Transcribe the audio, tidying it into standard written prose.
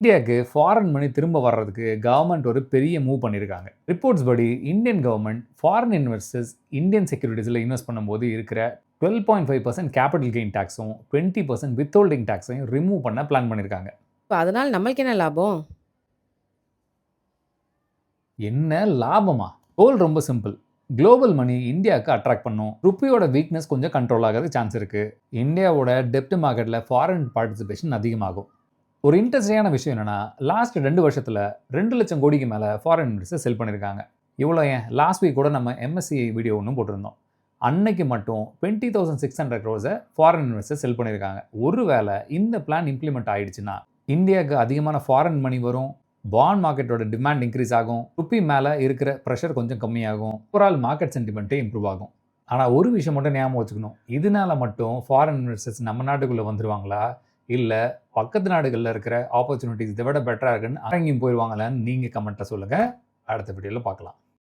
இந்தியாவுக்கு ஃபாரின் மணி திரும்ப வர்றதுக்கு கவர்மெண்ட் ஒரு பெரிய மூவ் பண்ணியிருக்காங்க. ரிப்போர்ட்ஸ் படி Indian government foreign investors Indian செக்யூரிட்டிஸில் இன்வெஸ்ட் பண்ணும்போது இருக்கிற 12.5% கேபிட்டல் கெயின் டாக்ஸும் 20% வித்ஹோல்டிங் டாக்ஸையும் ரிமூவ் பண்ண பிளான் பண்ணியிருக்காங்க. இப்ப அதனால நம்மளுக்கு என்ன லாபம்? என்ன லாபமா? கோல் ரொம்ப சிம்பிள். குளோபல் மணி இந்தியாவுக்கு அட்ராக்ட் பண்ணும். ருப்பியோட வீக்னஸ் கொஞ்சம் கண்ட்ரோல் ஆகிறது சான்ஸ் இருக்கு. இந்தியாவோட டெப்ட் மார்க்கெட்டில் ஃபாரின் பார்ட்டிசிபேஷன் அதிகமாகும். ஒரு இன்ட்ரெஸ்டிங்கான விஷயம் என்னன்னா, லாஸ்ட் 2 வருஷத்தில் 2 லட்சம் கோடிக்கு மேலே ஃபாரின் இன்வெஸ்டர்ஸ் செல் பண்ணியிருக்காங்க. இவ்வளோ ஏன், லாஸ்ட் வீக் கூட நம்ம எம்எஸ்சி வீடியோ ஒன்றும் போட்டிருந்தோம். அன்னைக்கு மட்டும் 20,600 crores ஃபாரின் இன்வெஸ்டர்ஸ் செல் பண்ணியிருக்காங்க. ஒருவேளை இந்த பிளான் இம்ப்ளிமெண்ட் ஆயிடுச்சுன்னா இந்தியாவுக்கு அதிகமான ஃபாரின் மணி வரும், பாண்ட் மார்க்கெட்டோட டிமாண்ட் இன்க்ரீஸ் ஆகும், ருப்பி மேலே இருக்கிற ப்ரெஷர் கொஞ்சம் கம்மியாகும், ஓவரால் மார்க்கெட் சென்டிமெண்ட்டே இம்ப்ரூவ் ஆகும். ஆனால் ஒரு விஷயம் மட்டும் ஞாபகம் வச்சுக்கணும், இதனால மட்டும் ஃபாரின் இன்வெஸ்டர்ஸ் நம்ம நாட்டுக்குள்ளே வந்துடுவாங்களா, இல்லை பக்கத்து நாடுகளில் இருக்கிற ஆப்பர்ச்சுனிட்டிஸ் இதை விட பெட்டராக இருக்குன்னு அங்கேயும் போயிடுவாங்களான்னு நீங்கள் கமெண்ட்டை சொல்லுங்கள். அடுத்த வீடியோவில் பார்க்கலாம்.